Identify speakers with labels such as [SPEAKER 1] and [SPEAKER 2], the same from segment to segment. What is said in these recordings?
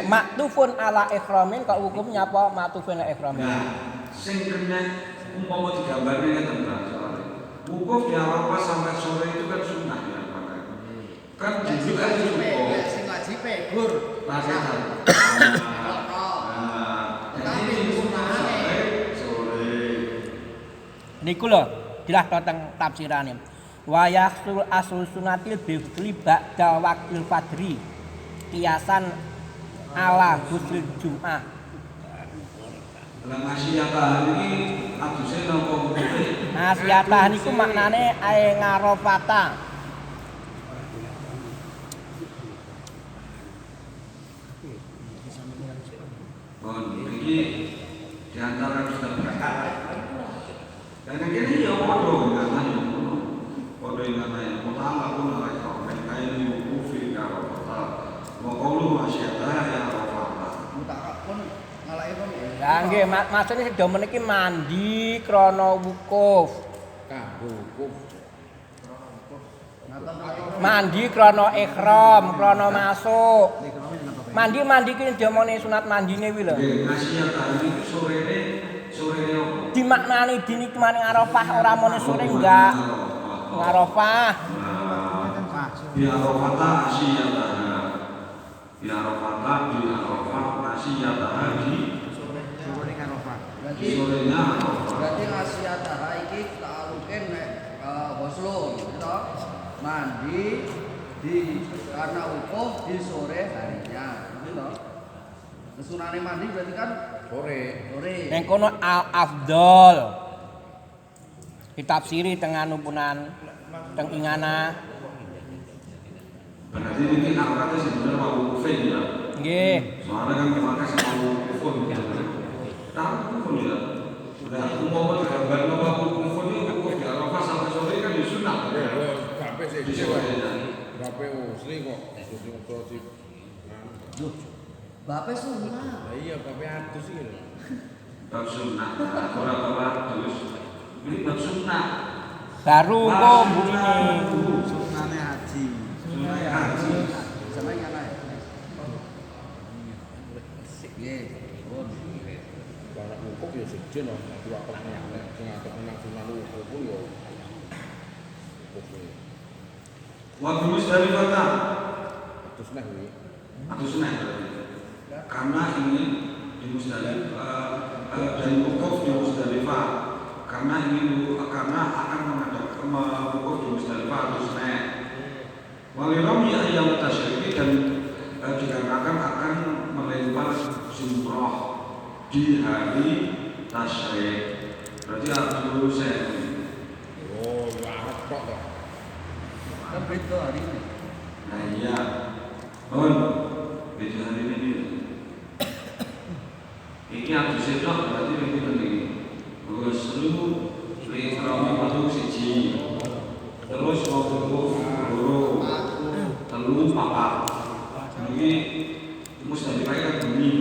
[SPEAKER 1] Maktufun ala ikhramin kok hukumnya apa maktufun ala ikhramin?
[SPEAKER 2] Nah, sing kena umpama digambarne ngeten Pak. Wukuf di Arafah sampai sore itu kan sunnah ya Pak. Kan juga kan cukup.
[SPEAKER 3] Sing wajib gur.
[SPEAKER 2] Nasihat.
[SPEAKER 3] Tapi sunnahane
[SPEAKER 2] sore.
[SPEAKER 1] Niku lho, dilah teng tafsirane. Wa yahsul asul sunatil bifli ba'da waqtil fajri. Kiasan ala ghusl Jum'ah.
[SPEAKER 2] Lah masyiyatah ini aduse napa hukume?
[SPEAKER 1] Masyiyatah niku maknane ae ngarafata.
[SPEAKER 2] Bon, iki di antara kita berkata. Dan ini ya podo ngene podo ngene mutala pun ala mereka ini wukufi Arafah. Wa qawlu masyiyatah ya Arafah.
[SPEAKER 3] mutakak pun ngalake pun.
[SPEAKER 1] Lah nggih, maksudnya sedo meniki mandi krana wukuf.
[SPEAKER 4] Wukuf.
[SPEAKER 1] Mandi krana ihram, krana masuk. Mandi ki jamane sunat mandine kuwi lho.
[SPEAKER 2] Nggih, masyiyatah ini sorene apa?
[SPEAKER 1] Dimaknani dini kemane Arafah ora mone sore enggak. Arafah.
[SPEAKER 2] Bi Arafah masyiyatah. Bi Arafah masyiyatah di
[SPEAKER 3] Sore Arafah.
[SPEAKER 2] sorenya Arafah.
[SPEAKER 3] Berarti nasihatah iki ta'aluke nek ghuslun, gitu. Mandi karena wukuf di sore harinya, gitu. Sunane mandi berarti kan
[SPEAKER 4] Sore.
[SPEAKER 1] Ning kono al afdol. Ditafsiri teng anu punan teng ingana.
[SPEAKER 2] Berarti ini arahnya sebenarnya mau wukufin ya.
[SPEAKER 1] Nggih.
[SPEAKER 2] Soalnya kan kemarin sama wukufun ya. Nah, wukufun ya. Nah, umpama gambar nama wukufun itu wukuf di Arafah sampai sore kan ya sunnah.
[SPEAKER 4] Kabeh sih
[SPEAKER 2] Di sore ya.
[SPEAKER 4] kabeh usli kok. Usli.
[SPEAKER 3] Loh, bapak sunah.
[SPEAKER 4] Lah iya kabeh atus iki lho.
[SPEAKER 2] Bab sunnah. Orang bapak terus ini bab sunnah.
[SPEAKER 1] Baru kok bunine.
[SPEAKER 3] Sunane haji.
[SPEAKER 2] Sunnah haji.
[SPEAKER 3] Sama yang ana. Nggih, pun.
[SPEAKER 4] Barang wukuf ya sejen lho, nek waktu sing ngatur nang sunan wukuf pun yo. Wukuf.
[SPEAKER 2] Waktu Musdalifah.
[SPEAKER 4] Terus nek kuwi
[SPEAKER 2] Aku sunnah. Karena ingin di Musdalifah dan wukuf di Musdalifah. Karena akan mengadakan wukuf di Musdalifah atau sunnah. Walirami ayam tasyrik dan dikarenakan akan melempar jumroh di hari tasyrik. Berarti Abdul Sen.
[SPEAKER 4] oh ya arep kok to.
[SPEAKER 3] Kan beda hari ini.
[SPEAKER 2] Nah iya. Beda hari ini. Ini Abdul Sedok berarti ini penting. Ghuslu li-ikrami makhluk siji. Terus wukuf loro. Telu papat. Ini Musdalifah kan bunyi.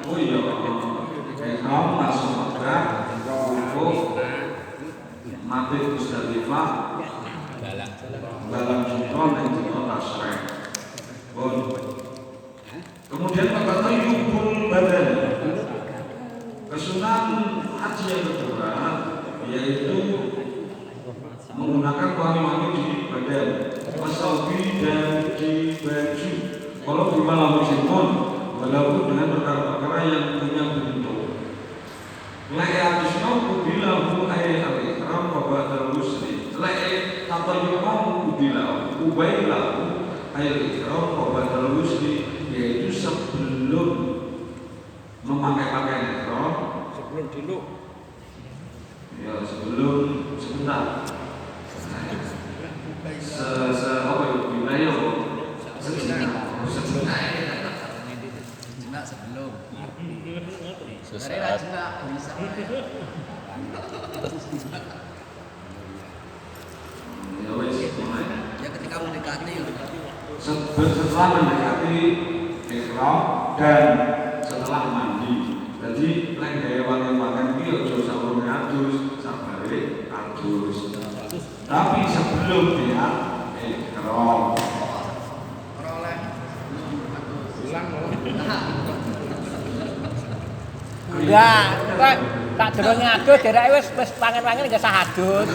[SPEAKER 2] Oh iya, ihram masuk Mekah, wukuf, mati Musdalifah, dalam jumroh dan jumroh tasyrik. Kemudian berkata yubul badan. Kesunahan haji yang kedua yaitu menggunakan wangi-wangi di badan, wasabi dan di baju. Kalau di malam musim pun, walaupun dengan perkara-perkara yang punya bentuk. La'atisnau kubilahu al-ikram wa ba'dal muslim. La'atisnau kubilahu al-ikram wa ba'dal muslim, yaitu sebelum memakai pakaian ihram,
[SPEAKER 4] Sebelum dulu
[SPEAKER 2] ya sebelum sebentar. Apa ya wilayah
[SPEAKER 3] Jenak sebelum.
[SPEAKER 1] Susah.
[SPEAKER 3] Dari jenak bisa.
[SPEAKER 2] Ya wes,
[SPEAKER 3] Ya ketika mendekati
[SPEAKER 2] setelah mendekati ihram dan setelah mandi. Jadi lek gawe wangi-wangi iki aja saurunge adus, sabare adus. terus. Tapi sebelum dia ikram.
[SPEAKER 3] Peroleh
[SPEAKER 4] Ulang loh.
[SPEAKER 1] Enggak, kok tak durung ngadus derek wis pangen-pangen enggak sah adus.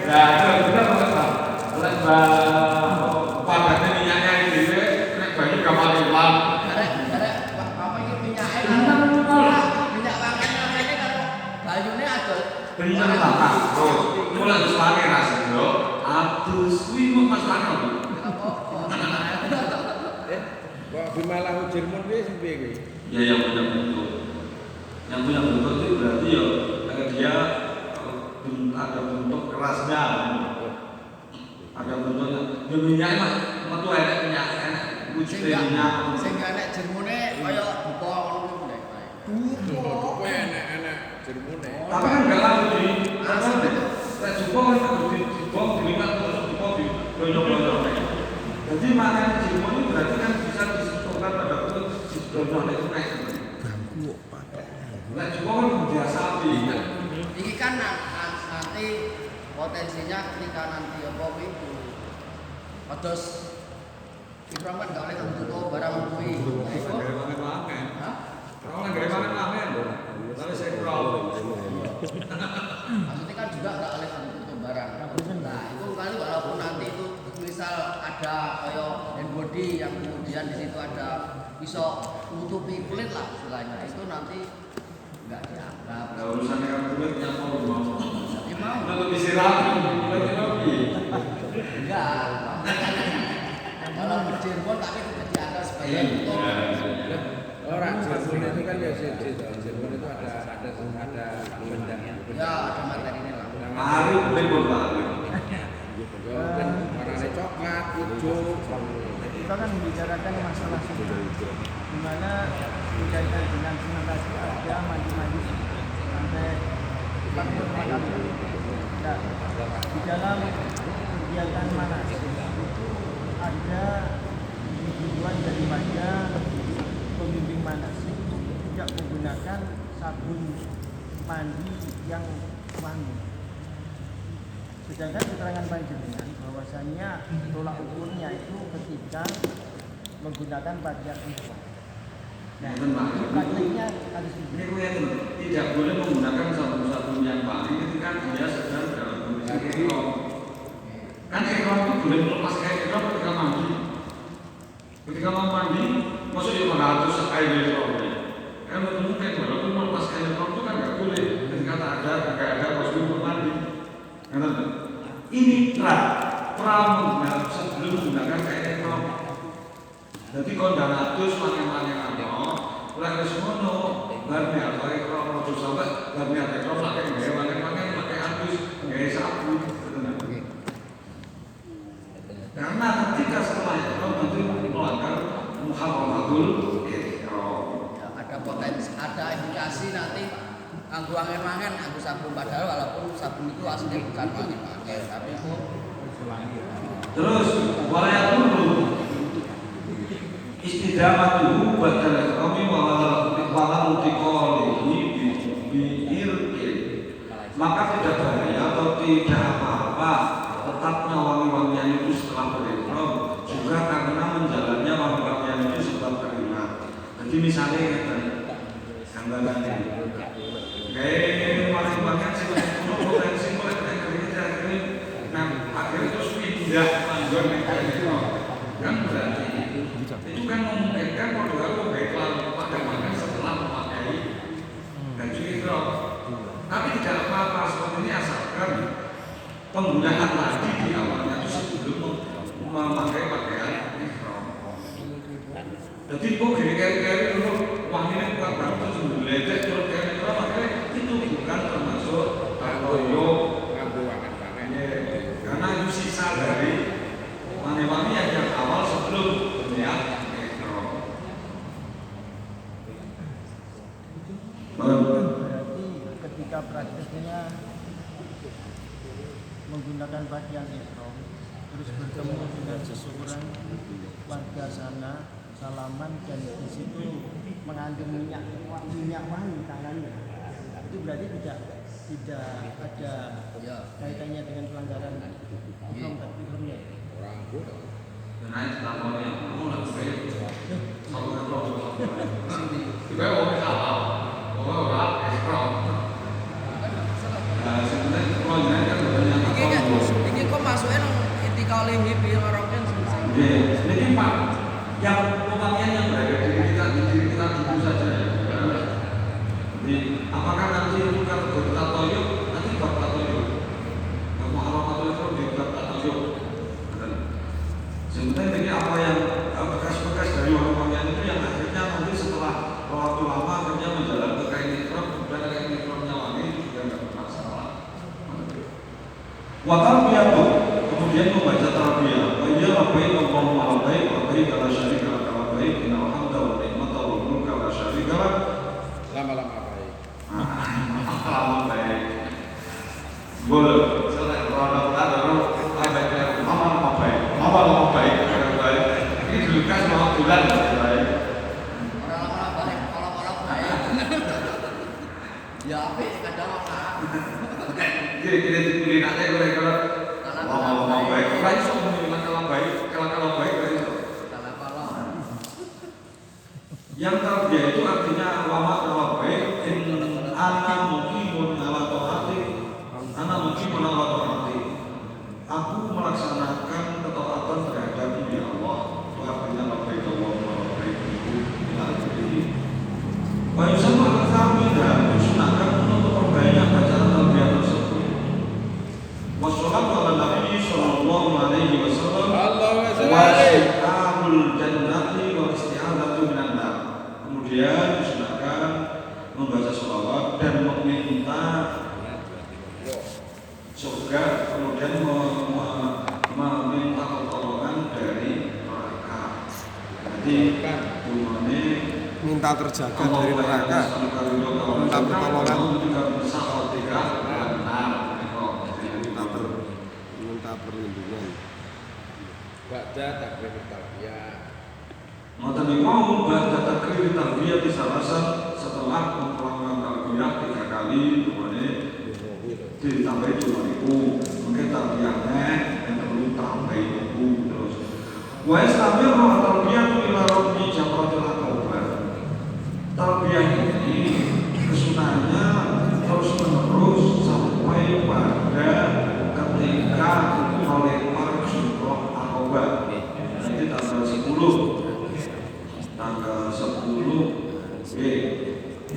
[SPEAKER 2] Nah, itu kita padatnya minyaknya ini, nek banyu gampang hilang.
[SPEAKER 3] apa ini minyaknya minyak wangian ini kalau bayunya ada
[SPEAKER 2] Minyak bakar, terus mulai diselangi rasanya, adus, wih mau masalah.
[SPEAKER 4] Kok bimalah Jerman kuwi sing piye kuwi?
[SPEAKER 2] Ya yang punya bentuk, yang punya bentuk itu berarti ya dia ada bentuk kerasnya, ada bentuknya. Ya minyaknya mah, metu enak minyak enak, wujudnya minyak.
[SPEAKER 3] sehingga nek jermune kaya buka ngono kuwi.
[SPEAKER 4] Kok enak-enak Jerman.
[SPEAKER 2] Tapi kan nggak langsung di, tak cukup kan harus dibom, dilihat terus dibom, dilonjok-lonjok. Jadi makan Jerman itu berarti kan bisa disentuhkan pada bentuk dilonjok itu naik. Tak cukup kan biasa sapi.
[SPEAKER 3] Ini kan nanti potensinya ketika nanti apa itu terus Ikram kan gak boleh tutup barang kuwi. Maksudnya kan juga gak boleh tutup barang. Nah itu kali walaupun nanti itu misal ada kayak hand body yang kemudian di situ ada bisa menutupi kulit lah istilahnya itu nanti nggak dianggap.
[SPEAKER 2] Kalau urusannya kan kulit yang mau mau.
[SPEAKER 3] Ya mau.
[SPEAKER 2] Kalau disiramin, kulit lagi.
[SPEAKER 3] Enggak. Kalau berjerbon tapi tidak dianggap sebagai tutup.
[SPEAKER 4] Orang Jerman itu kan ya Jerman itu ada benda.
[SPEAKER 3] Ya ada materi ini lah.
[SPEAKER 2] Hari belum balik.
[SPEAKER 4] Kan warnanya coklat, hijau.
[SPEAKER 5] Kita kan membicarakan masalah sunnah, di mana berkaitan dengan sunnah tadi ada mandi-mandi sampai 40 kali. Nah, di dalam kegiatan manasik itu ada tujuan daripada pembimbing manasik tidak menggunakan sabun mandi yang wangi. Sedangkan keterangan panjenengan bahwasanya tolak ukurnya itu ketika menggunakan pakaian ihram. Nah, prakteknya harus
[SPEAKER 2] Ini tidak boleh menggunakan sabun-sabun yang wangi ketika dia sedang dalam kondisi ihram. Kan ihram itu boleh melepas kain ihram ketika mandi. Ketika mau mandi, maksudnya mengatur kain ihram. Kan mungkin walaupun melepas kain ihram itu kan nggak boleh ketika tak ada kostum untuk mandi. Ini pra sebelum menggunakan kain ihram. Jadi kondang atus mangan-mangan oleh kesemono garmi apa ihram ojo sampai garmi apa ihram pakai gaya mangan-mangan pakai atus gaya sapu. Karena ketika setelah ihram nanti melanggar muharramatul ihram.
[SPEAKER 3] Ada potensi, ada indikasi nanti anggo angin-angin, anggo sabun padahal walaupun sabun itu aslinya bukan angin-angin, tapi itu
[SPEAKER 2] Terus walaya dulu istidamatuhu badal ihrami wala mutiqalihi bi'irqin. Maka tidak bahaya atau tidak apa-apa tetapnya wangi-wangian itu setelah berihram juga karena menjalannya wangi-wangian itu setelah berihram. Jadi misalnya gambarannya kayak wangi-wangian sih potensi mulai dari nah akhirnya terus pindah manggon kayak gitu kan berarti itu kan memungkinkan kalau baiklah pada makan setelah memakai baju ihram. Tapi tidak apa-apa seperti ini asalkan penggunaan lagi di awalnya itu sebelum memakai pakaian ihram. Jadi kok gini-gini dulu wanginya bukan berarti sebelum lecet terus kayak ihram akhirnya itu bukan termasuk koyo karena itu sisa dari wangi-wangi yang awal sebelum niat ihram.
[SPEAKER 5] berarti ketika prakteknya menggunakan pakaian ihram terus bertemu dengan seseorang warga sana salaman dan di situ mengandung minyak wangi tangannya itu berarti tidak tidak ada
[SPEAKER 3] Ya.
[SPEAKER 5] kaitannya dengan pelanggaran hukum takbirnya.
[SPEAKER 4] Orang bodoh.
[SPEAKER 2] Naik tamunya, kamu lagi baik. Kalau nggak tahu, kita mau salah, mau orang ekstrom. Sebenarnya kalau kan banyak
[SPEAKER 3] Iki kok masuknya nang etika oleh hibi ngaroken selesai.
[SPEAKER 2] ini Pak, yang umpamanya yang berada di diri kita dulu saja ya. Jadi, apakah nanti itu kategori tatoyuk, nanti bab tatoyuk. Kamu haram tatoyuk di bab tatoyuk. Sebenarnya ini apa yang bekas-bekas dari orang-orang itu yang akhirnya nanti setelah waktu lama akhirnya menjalankan kain ikram, kemudian kain ikramnya lagi juga nggak bermasalah. Wakal piatu, kemudian membaca tarbiyah. Wajah labai Allahumma labai labai kala syarika lak labai innal hamda wa ni'mata wa mulka la syarika lak.
[SPEAKER 4] Lama-lama baik.
[SPEAKER 2] Lama baik. Boleh. Selesai orang-orang lama baik. Lama baik. Ini dulu kan selama bulan baik.
[SPEAKER 3] Orang-orang balik, orang-orang baik. Ya apik kadang ana.
[SPEAKER 2] Kita dipilih nanti kalau lama baik. Kalau iso menimbang kalau baik, kalau baik dari itu.
[SPEAKER 3] Kalau
[SPEAKER 2] Yang tarbiyah itu artinya lama kalau baik. Ana muqimun ala taati. Ana muqimun ala taati. Aku melaksanakan ketaatan terhadap ya Allah. Itu artinya labbaik Allahumma labbaik itu ini. Wa yusamma kami dan disunahkan untuk memperbanyak bacaan tarbiyah tersebut. Wassalatu ala Nabi sallallahu alaihi wasallam. Wasi'abul jannati wa isti'adzatu minan nar. Kemudian disunahkan membaca sholawat dan meminta surga, kemudian meminta pertolongan dari neraka. Jadi umumnya
[SPEAKER 6] minta terjaga dari neraka, minta pertolongan, minta perlindungan.
[SPEAKER 4] Baca takbir tarbiyah.
[SPEAKER 2] Mata mau baca takbir tarbiyah di salasan setelah memperlakukan tarbiyah 3 kali, kemudian ditambah cuma itu, mungkin tarbiyahnya yang perlu tambah itu terus. Wa istamir roh tarbiyah tu ila rabbi jamratul aqabah. Tarbiyah ini kesunahnya terus menerus sampai pada ketika melempar jumroh aqabah. Nanti tanggal 10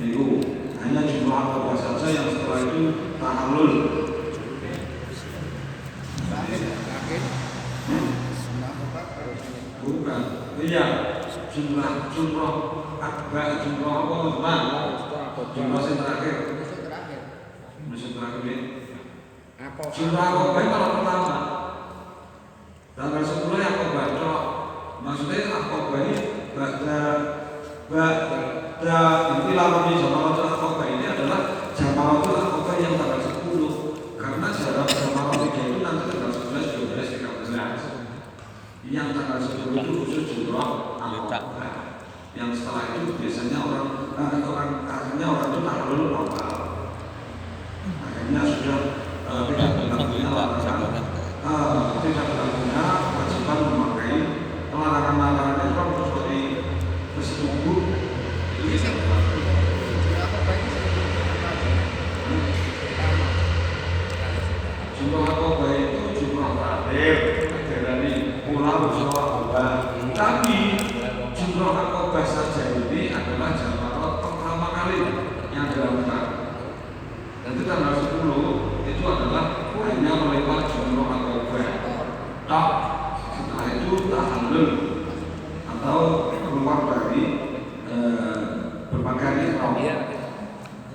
[SPEAKER 2] itu hanya jumroh aqabah saja yang setelah itu tahallul. Bukan, iya jumroh akbar, jumroh apa teman? Jumroh yang terakhir. Musim terakhir ini. Jumroh akbar malah pertama. Tanggal 10 yang akbar cok. Maksudnya akbar ini inti lawannya jamaratul akbar ini adalah jamaratul akbar yang tanggal 10. Karena jamaratul 3 itu nanti tanggal 11, 12, 13. Yang tanggal 10 itu khusus jumroh akbar. Yang setelah itu biasanya orang itu tahallul awal. Akhirnya sudah tidak berlakunya larangan, tidak berlakunya kewajiban memakai larangan-larangan itu seperti besi tubuh itu bisa berlaku. Jumroh akobah itu jumroh terakhir dari pulau Jawa. Tapi jumroh akobah saja ini adalah jamarat pertama kali yang dilakukan. Dan itu tanggal 10 itu adalah hanya melewat jumroh akobah. Tak, setelah itu tahallul atau keluar dari berbagai ikram.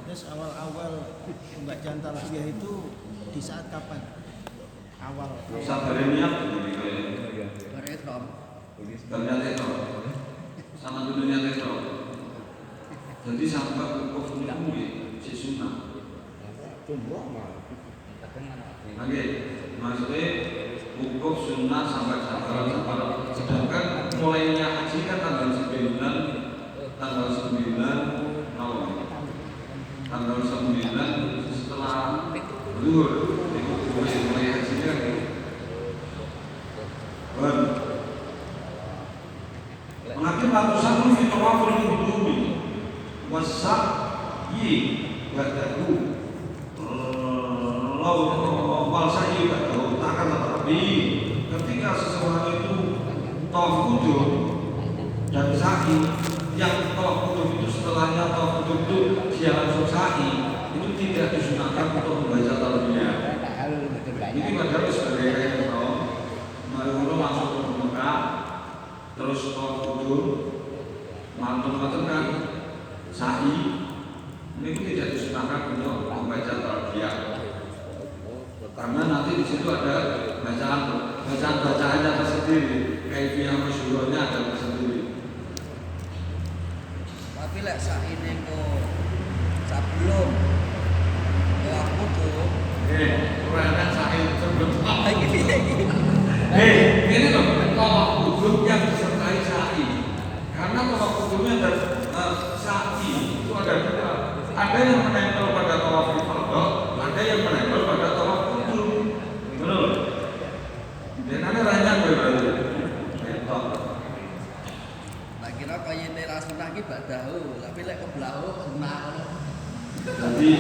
[SPEAKER 5] Terus awal-awal pembacaan tarbiyah itu di saat kapan? Awal.
[SPEAKER 2] Sabarnya niat jadi kayak
[SPEAKER 3] Barekrom.
[SPEAKER 2] ternyata itu sama dulunya itu. Jadi sampai wukuf ini si sunnah.
[SPEAKER 4] Jumroh mah.
[SPEAKER 2] Oke, maksudnya wukuf sunnah sampai sabaran. Sedangkan mulainya haji kan tanggal 9 tanggal 9 setelah Betul, itu mulai hajinya nih. Mengakibat satu fitawaful hudumi wasak yi badahu wal sa'i badahu takkan tetapi ketika seseorang itu tawaf kudum dan sa'i, yang tawaf kudum itu setelahnya tawaf kudum itu dia langsung sa'i, itu tidak disunahkan untuk membaca talbiyah. Ini padahal sebagai kayak mau masuk ke Mekah terus tawaf kudum mantul-mantul kan sa'i, ini tidak disunahkan untuk membaca talbiyah karena nanti di situ ada bacaannya tersendiri, kaifiyah masyhurnya ada tersendiri.
[SPEAKER 3] Tapi lek sa'i niku sebelum tawaf kudum
[SPEAKER 2] Kurangkan sa'i sebelum
[SPEAKER 3] iki.
[SPEAKER 2] Ini loh, tawaf kudum yang disertai sa'i. Karena tawaf kudumnya ada sa'i, itu ada dua. Ada yang menempel pada tawaf ifadah, ada yang menempel pada tawaf kudum. Betul? Dan ada ranjang berarti. Betul.
[SPEAKER 3] Tak kira kaya ini rasunah ki badahu, tapi lek keblahu sunah.
[SPEAKER 2] Jadi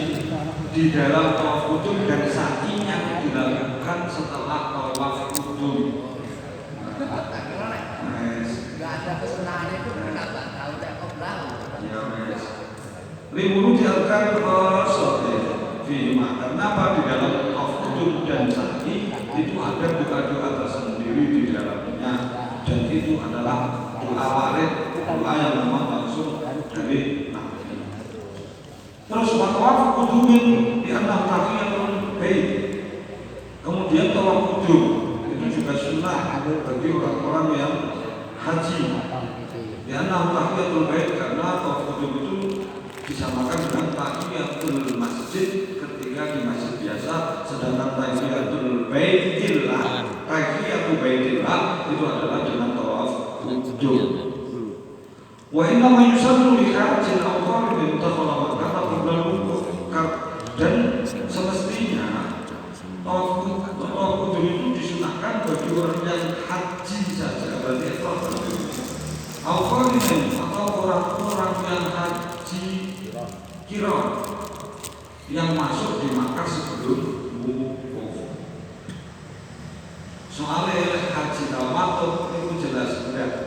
[SPEAKER 2] di dalam tawaf kudum dan sa'i yang dilakukan setelah tawaf kudum.
[SPEAKER 3] Tak kira lek enggak ada kesunahan itu kenapa tahu lek keblahu.
[SPEAKER 2] Ya wes. Limuru dilakukan bersote firman. Kenapa di dalam tawaf kudum dan sa'i itu ada doa-doa tersendiri di dalamnya, dan itu adalah doa warid, doa yang memang langsung dari Nabi. Terus tawaf kudumin di anak tahiyatul bait. Kemudian tawaf kudum itu juga sunnah bagi orang-orang yang haji. Di anak tahiyatul bait karena tawaf kudum itu disamakan dengan tahiyatul masjid ketika di masjid biasa, sedangkan tahiyatul baitillah, tahiyatul baitillah itu adalah dengan tawaf kudum. Wa inna ma yusallu li hajjin aw qaridin taqallama kata qablahu, dan semestinya tawaf kudum itu disunahkan bagi orang yang haji saja, berarti ifrad. Aw qaridin atau orang-orang yang haji kiron yang masuk di Makkah sebelum wukuf. Soalnya haji tamattu itu jelas tidak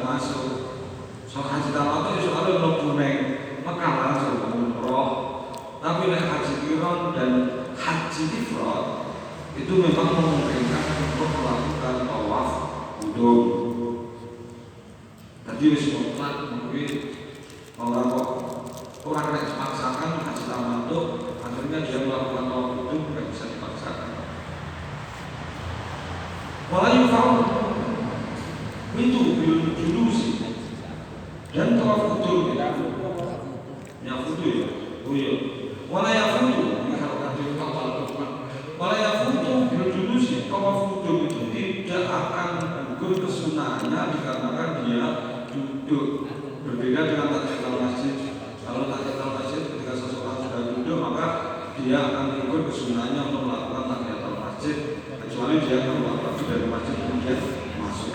[SPEAKER 2] masuk. Soal haji tamattu itu soalnya mlebu nang Mekah langsung umroh. Tapi haji kiron dan haji ifrad itu memang memungkinkan untuk melakukan tawaf kudum. Tadi wis mutlak mungkin orang yang dipaksakan haji tamattu, akhirnya dia melakukan tawaf kudum, tidak bisa dipaksakan. Walau fa'ul itu bil julusi dan tawaf kudum ya fudu ya, oh iya. Walau fudu walau fudu bil julusi, tawaf kudum itu tidak akan gugur kesunahannya dikarenakan dia duduk. Berbeda dengan tahiyatul masjid. Kalau tahiyatul masjid ketika seseorang sudah duduk, maka dia akan ikut kesunahnya untuk melakukan tahiyatul masjid, kecuali dia keluar dari masjid kemudian masuk.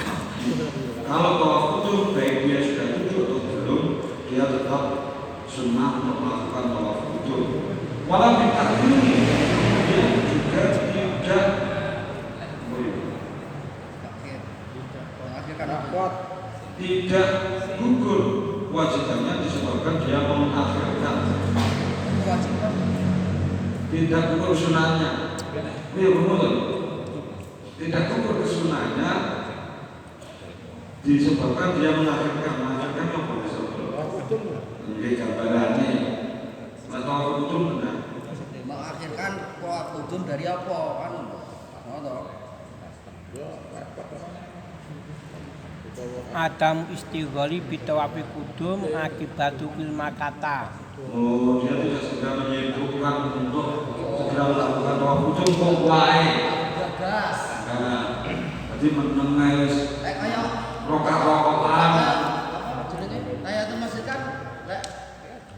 [SPEAKER 2] Kalau tawaf kudum, baik dia sudah duduk atau belum, dia tetap sunnah untuk melakukan tawaf kudum. Walau ditakdiri, dia juga tidak gugur kewajibannya disebabkan dia mengakhirkan. Tidak gugur sunahnya. Ini benar. Tidak gugur kesunahnya disebabkan dia mengakhirkan yang boleh sebelum. Ini gambarannya. Tawaf kudum benar.
[SPEAKER 3] Mengakhirkan tawaf kudum dari apa kan?
[SPEAKER 1] Adam istigholi bitawafi kudum akibatu fil makata.
[SPEAKER 2] Oh, dia tidak segera menyibukkan untuk segera melakukan tawaf kudum kok wae.
[SPEAKER 3] Gas.
[SPEAKER 2] Nah, jadi menengai
[SPEAKER 3] Kayak
[SPEAKER 2] rokok-rokokan.
[SPEAKER 3] jenenge tahiyatul masjid kan lek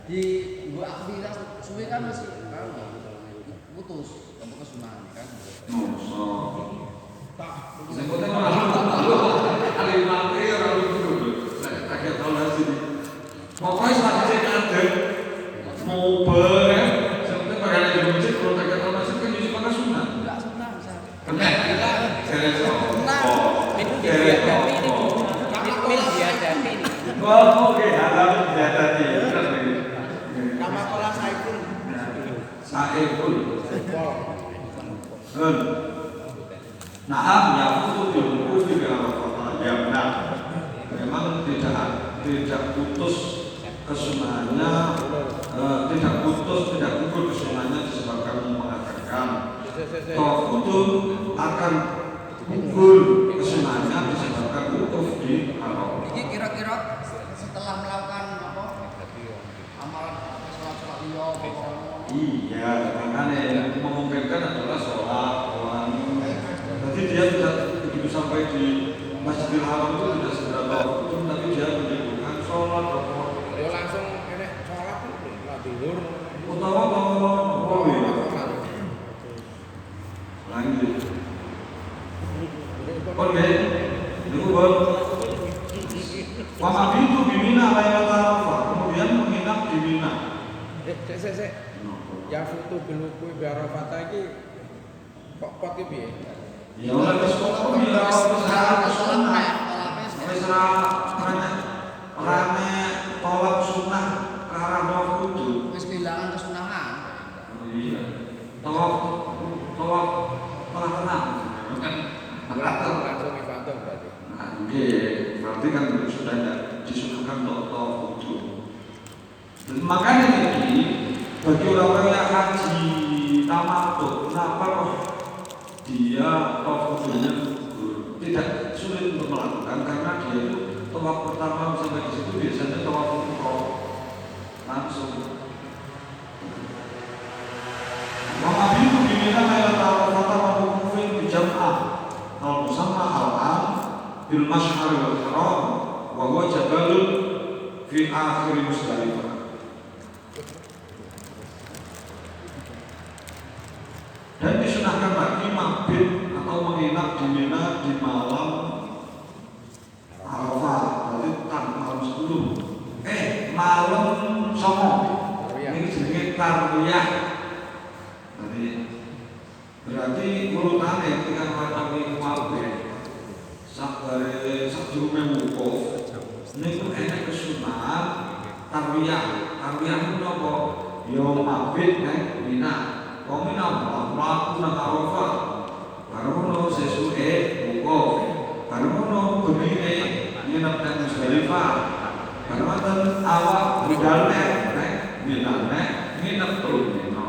[SPEAKER 3] di gua akhirat suwe kan masih putus untuk kesunahan kan.
[SPEAKER 2] Noso. Sebutnya kali mati orang itu kaget tahu nasi. Pokoknya saja ada mobil ya. Sebutnya pada di masjid kalau kaget tahu nasi kan jadi pakai sunnah.
[SPEAKER 3] Enggak sunnah bisa.
[SPEAKER 2] Benar. Saya
[SPEAKER 1] Itu dihadapi ini. Mil dihadapi ini.
[SPEAKER 2] oke, alam dihadapi.
[SPEAKER 5] Nama sekolah Saiful.
[SPEAKER 2] Saiful. Nah, ya itu dihukum juga ya benar. Memang tidak putus kesunahannya, tidak gugur kesunahannya disebabkan mengatakan toh itu akan gugur kesunahannya disebabkan wukuf di haram.
[SPEAKER 3] Ini kira-kira setelah melakukan apa? Amalan sholat liya
[SPEAKER 2] Iya, makanya memungkinkan adalah sholat. Jadi dia tidak begitu sampai di Masjidil Haram itu tidak segera tahu, tapi dia menyebutkan sholat
[SPEAKER 4] Ya langsung enek sholat lah tidur.
[SPEAKER 2] utawa lanjut. Oke, itu buat Mama itu di Mina Laylatul Arafah, kemudian menginap di Mina.
[SPEAKER 4] Sik. Ya foto beluku Arafah iki kok iki piye?
[SPEAKER 2] Ya oleh sekolah ya rame tolak sunnah karena tawaf kudu.
[SPEAKER 3] wis kehilangan kesunahan.
[SPEAKER 2] Iya. Tawaf tengah-tengah.
[SPEAKER 4] Langsung dibantu berarti.
[SPEAKER 2] Nah, berarti kan sudah tidak disunahkan tawaf kudu. Makanya ini bagi orang yang haji tamattu, kenapa kok dia tawaf kudunya tidak sulit untuk melakukan karena dia itu tawaf pertama sampai di situ biasanya tawaf umroh langsung. Maka itu diminta ayat Arafah wa wukufin bi jam'ah al musamma al-an bil mash'ar wal haram wa huwa jabalun fi akhir Musdalifah. Dan disunahkan lagi mabit atau menginap di Mina di malam Arafah, berarti malam 10. Malam Songo. Ini jenenge Tarwiyah. Berarti urutane ketika matawi mabit sabare sadurunge wukuf niku enek kesunahan Tarwiyah. Tarwiyah niku napa? Ya mabit nang Mina. Wong Mina mlaku nang Arafah. Baru ngono sesuke wukuf. Baru ngono benine nginep nang Musdalifah. Baru wonten awak budal nek Mina nek nginep terus Mina.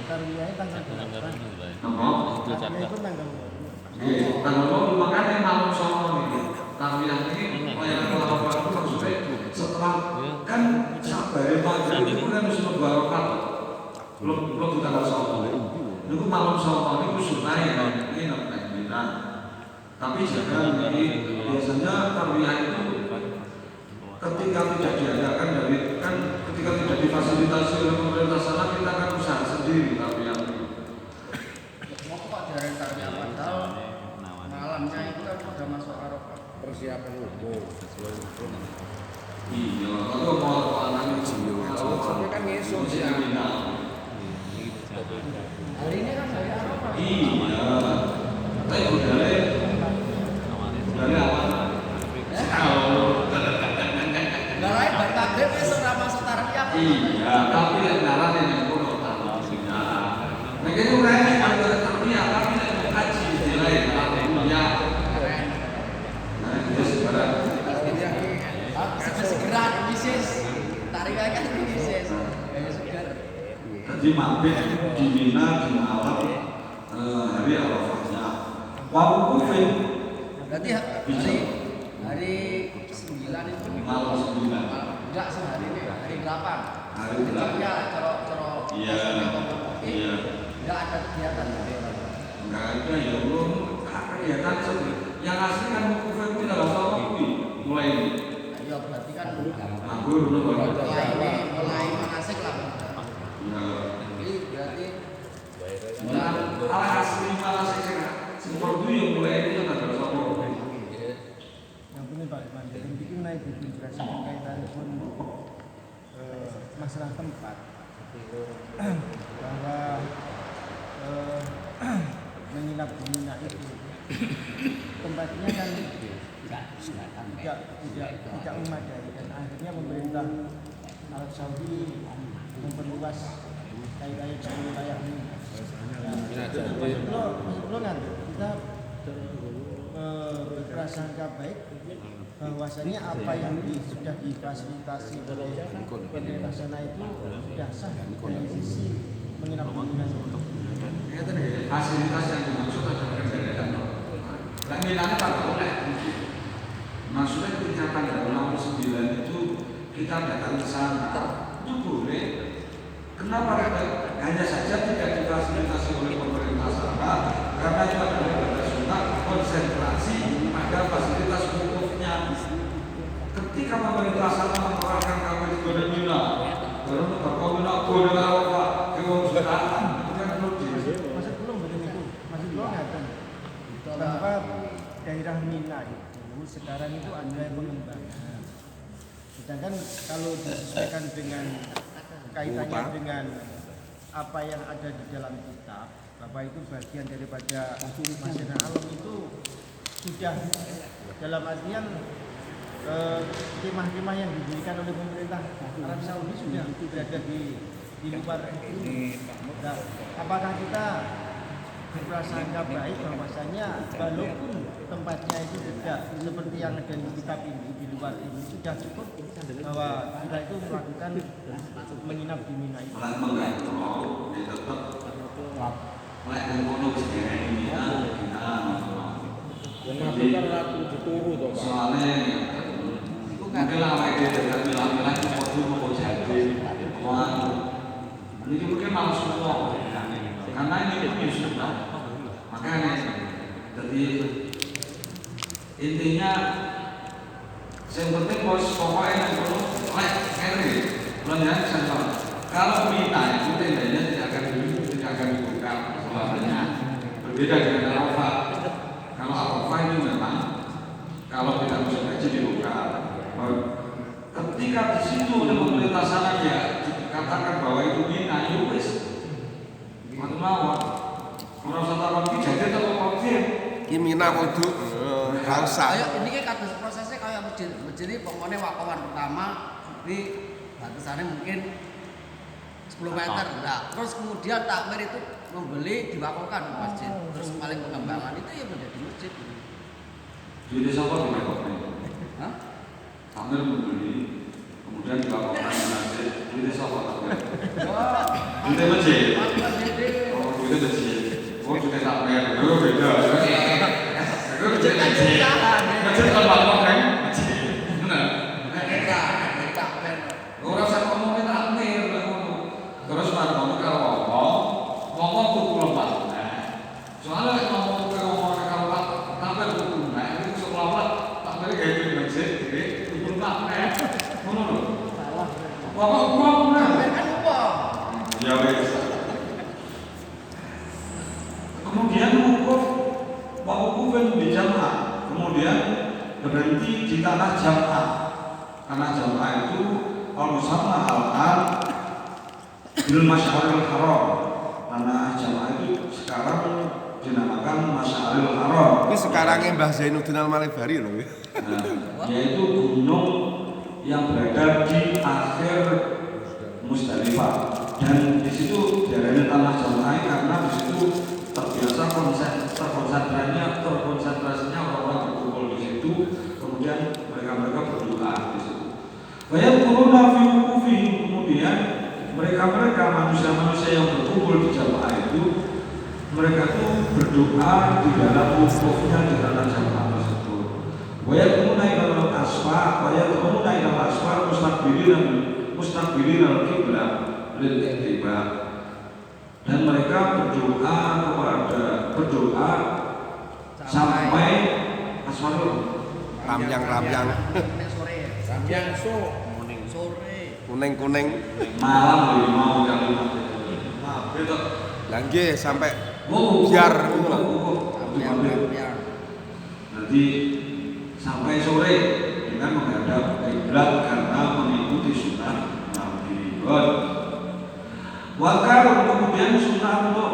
[SPEAKER 5] Tarwiyah tanggal 8.
[SPEAKER 2] Napa?
[SPEAKER 5] Tarwiyah itu tanggal 8.
[SPEAKER 2] Nggih, tanggal makane malam sono niki. Tarwiyah niki kaya Arafah itu maksudnya setelah kan sabare maghrib itu kan wis mlebu Arafah. Belum tanggal sono. Niku malam sono niku sunah ya nginep nang Mina. Tapi jangan ini biasanya Tarwiyah itu ketika tidak diadakan dari kan ketika tidak difasilitasi oleh pemerintah sana kita kan usaha sendiri Tarwiyah.
[SPEAKER 3] Mau kok dari Tarwiyah padahal malamnya itu kan sudah masuk Arafah.
[SPEAKER 4] Persiapan wukuf.
[SPEAKER 2] Iya, kalau mau anaknya
[SPEAKER 4] Wukufnya kan ngesuk
[SPEAKER 2] sih
[SPEAKER 4] ya.
[SPEAKER 3] Hari ini kan hari Arafah.
[SPEAKER 2] Iya. Tapi budale apa?
[SPEAKER 3] Enggak lain bar maghrib wis ora masuk Tarwiyah.
[SPEAKER 2] Iya, tapi lek ngarane ning kono tarwiyah. Nek iki ora enak antara tarwiyah tapi lek haji dilai tarwiyah. Nah, itu sekarang
[SPEAKER 3] Segera bisnis. Tarwiyah kan bisnis. Ya segar.
[SPEAKER 2] jadi mabit di Mina di malam hari Arafahnya. Wa wukufin
[SPEAKER 3] Berarti hari 9 itu
[SPEAKER 2] malam 9.
[SPEAKER 3] enggak sehari ini hari 8.
[SPEAKER 2] Hari 8.
[SPEAKER 3] Ya cara
[SPEAKER 2] Iya. Iya.
[SPEAKER 3] enggak ada kegiatan.
[SPEAKER 2] Enggak ada ya belum kegiatan yang asli kan wukuf itu tanggal berapa mulai ini.
[SPEAKER 3] Ya berarti kan
[SPEAKER 2] Nganggur belum
[SPEAKER 3] mulai manasik lah.
[SPEAKER 2] Ya.
[SPEAKER 3] Jadi berarti
[SPEAKER 2] alhasil malah sing perlu yang mulai itu kan ada sapa.
[SPEAKER 5] Yang penting Pak Iman, jadi bikin naik dijelaskan kaitan pun masalah tempat bahwa menginap di Mina itu tempatnya kan tidak memadai dan akhirnya pemerintah Arab Saudi memperluas kaitannya dengan wilayah ini. Maksud kan kita berprasangka baik bahwasanya apa yang sudah difasilitasi oleh pemerintah sana itu sudah sah dari sisi menginap di Mina.
[SPEAKER 2] Fasilitas yang dimaksud adalah keberadaan. Lagi-lagi tak boleh. Maksudnya ketika tanggal 9 itu kita datang ke sana, itu boleh. Kenapa? Hanya saja tidak difasilitasi oleh pemerintah sana, karena itu adalah ibadah sunnah konsentrasi pada fasilitas wukufnya. Ketika pemerintah sana mengeluarkan kami di Gunung Mina, baru berkomunikasi Gunung Arafah, kewajiban itu kan perlu
[SPEAKER 5] Maksud belum begitu, maksud belum ngatakan bahwa daerah Mina itu sekarang itu ada pengembangan. Sedangkan kalau disesuaikan dengan kaitannya dengan apa yang ada di dalam kitab, bahwa itu bagian daripada masyarakat alam itu sudah dalam artian kemah-kemah yang diberikan oleh pemerintah Arab Saudi sudah berada di luar ini. Nah, apakah kita berprasangka baik bahwasanya walaupun tempatnya itu tidak seperti yang ada di kitab ini di luar ini sudah cukup bahwa kita itu melakukan menginap di Mina itu.
[SPEAKER 2] Kalau menggantung, dia tetap melakukan kono sejarah ini.
[SPEAKER 4] Jadi kan ratu dituru toh Pak.
[SPEAKER 2] Soalnya mungkin lama dia tidak bilang-bilang itu mau jadi ini mungkin malah semua karena ini punya sunnah. Makanya jadi intinya yang penting bos pokoknya yang perlu Henry pelanggan sensor. Kalau Mina itu tendanya tidak akan dibuka selamanya. Berbeda dengan Arafah. Kalau Arafah itu memang kalau tidak musim haji dibuka. Ketika di situ oleh pemerintah sana dia katakan bahwa itu Mina, itu wis mawon. Ora usah takon iki jadi atau konfirm.
[SPEAKER 6] Ki Mina kudu ora usah.
[SPEAKER 3] Kayak ini kan kados prosesnya kayak masjid. Masjid ini pokoknya wakawan pertama di batasannya mungkin 10 meter. Nah, terus kemudian takmir itu membeli diwakafkan ke masjid. Terus paling pengembangan itu ya menjadi masjid.
[SPEAKER 2] Jadi siapa di Mekoknya?
[SPEAKER 3] Hah?
[SPEAKER 2] Takmir membeli, kemudian diwakafkan ke masjid. Jadi siapa takmir? Duitnya masjid. Oh, duitnya masjid. Oh, duitnya takmir. Oh, beda. Masjid kan jutaan. Masjid kan wakaf kan? Masjid. Benar.
[SPEAKER 3] Takmir.
[SPEAKER 2] Orang usah ngomongin takmir. Terus ngomong kalau ngomong kudu lemah. Soalnya ngomong kalau takmir kudu lemah. Itu seolah-olah takmir kayak di masjid. Jadi kudu takmir. Ngono lho. Pokok uang
[SPEAKER 3] Takmir kan uang.
[SPEAKER 2] ya wes. Kemudian wukuf itu di jamaah. Kemudian berhenti di tanah jamaah. Tanah jamaah itu al-musamma al-an bil masyaril haram. Tanah jamaah itu sekarang dinamakan Masyaril Haram.
[SPEAKER 6] Ini sekarangnya Mbah Zainuddin Al-Malibari loh.
[SPEAKER 2] Nah, yaitu gunung yang berada di akhir Musdalifah. Dan di situ diarani tanah jamaah karena di situ terbiasa terkonsentrasinya orang-orang berkumpul di situ. Kemudian mereka berdoa di situ. Banyak corona fi kemudian mereka manusia-manusia yang berkumpul di jamaah itu mereka tuh berdoa di dalam wukufnya di dalam jamaah tersebut. Wayakuna ilal asfa mustaqbilin al-qiblah lil i'tibar. Dan mereka berdoa sampai asfarul
[SPEAKER 6] Ramyang
[SPEAKER 3] Sore.
[SPEAKER 4] Ramyang
[SPEAKER 3] Sore.
[SPEAKER 6] kuning
[SPEAKER 2] malam dari mau kalimat. Nah, betul.
[SPEAKER 6] Lah nggih sampai
[SPEAKER 2] Wukuf.
[SPEAKER 6] biar gitu lah.
[SPEAKER 3] Yang
[SPEAKER 2] Nanti sampai sore dengan menghadap kiblat karena mengikuti sunnah Nabi. Wakar kemudian sunnah untuk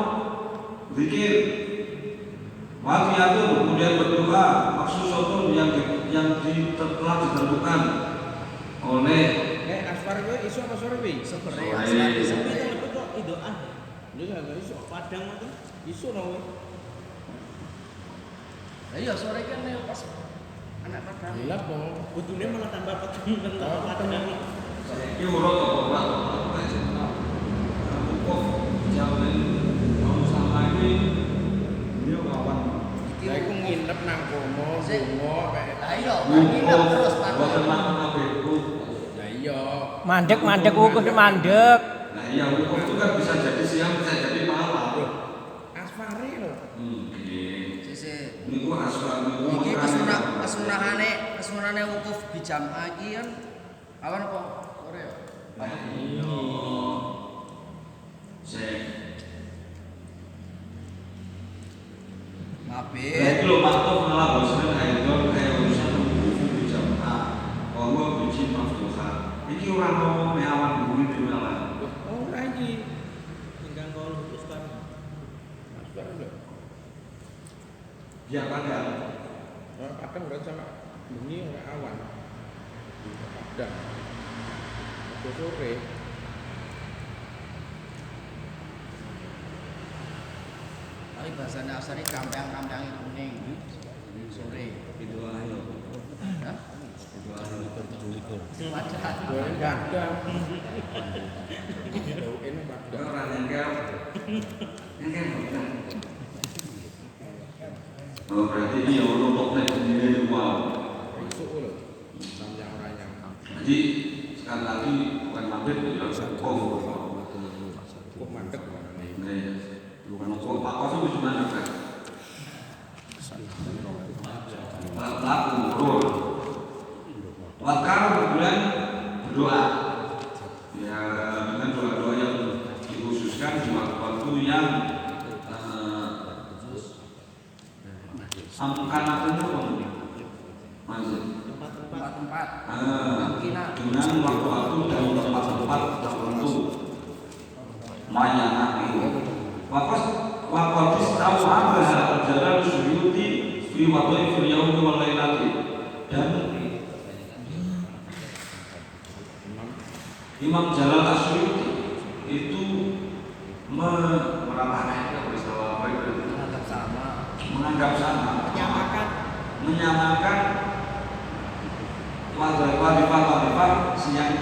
[SPEAKER 2] zikir. Waqiatun kemudian berdoa maksusotun yang telah ditentukan oleh
[SPEAKER 4] Asfar kowe iso apa sore kuwi?
[SPEAKER 3] sore
[SPEAKER 2] Sore.
[SPEAKER 4] Lho gak iso padang itu. Iso no kowe.
[SPEAKER 3] Lah iya sore kan pas anak padang.
[SPEAKER 4] Lah po, kudune malah tambah peteng padang.
[SPEAKER 2] ini urut apa wukuf jalan mau sama ini dia kawan
[SPEAKER 4] Lah iku nginep nang kono, lunga kayak.
[SPEAKER 3] Lah iya, nginep terus
[SPEAKER 2] bukan
[SPEAKER 3] padang.
[SPEAKER 2] makan wukuf.
[SPEAKER 4] Lah iya.
[SPEAKER 1] Mandek wukuf mandek.
[SPEAKER 2] Nah iya wukuf itu kan bisa jadi siang bisa jadi malam.
[SPEAKER 4] Asfare lho.
[SPEAKER 3] Sisi
[SPEAKER 2] Niku asal niku
[SPEAKER 3] iki
[SPEAKER 2] makan.
[SPEAKER 3] kesunahane wukuf bijamaah iki kan awan apa sore ya?
[SPEAKER 2] Iya. Sek.
[SPEAKER 3] Mabe.
[SPEAKER 2] Nah, itu loh maktub malah bosan idol kayak urusan wukuf di jam A. Bahwa biji maftuha. Iki orang ngomong meawan bumi di malah.
[SPEAKER 4] Oh, ora iki. Tinggal kau luruskan. Asfar lho.
[SPEAKER 2] Biar padang.
[SPEAKER 4] Ora padang ora sama bengi ora awan. Padang. Oke sore.
[SPEAKER 3] Tapi bahasanya asari kampang-kampang kuning sore.
[SPEAKER 2] Itu ayo.
[SPEAKER 3] Hah? Padahal
[SPEAKER 4] Goreng padang. Dauke padang.
[SPEAKER 2] Orang yang kau. Oh berarti ini orang toplet sendiri wow.
[SPEAKER 4] Isuk lho. Samyang ora nyang.
[SPEAKER 2] Jadi sekali lagi bukan maghrib ya wukuf.
[SPEAKER 4] Kok mandek mana
[SPEAKER 2] Wukuf Pak Kos itu cuma apa? Laku urut. Wakar kemudian berdoa. Ya dengan doa-doa yang dikhususkan di waktu-waktu yang Amkan aku itu masih
[SPEAKER 3] tempat-tempat
[SPEAKER 2] dengan waktu-waktu dan tempat-tempat tertentu banyak itu waktu tahu apa jalan suyuti fi wadai fil yaumi wal lailati dan Imam Jalal Asyuyuti itu meratakan menganggap sama menyamakan wadifah siang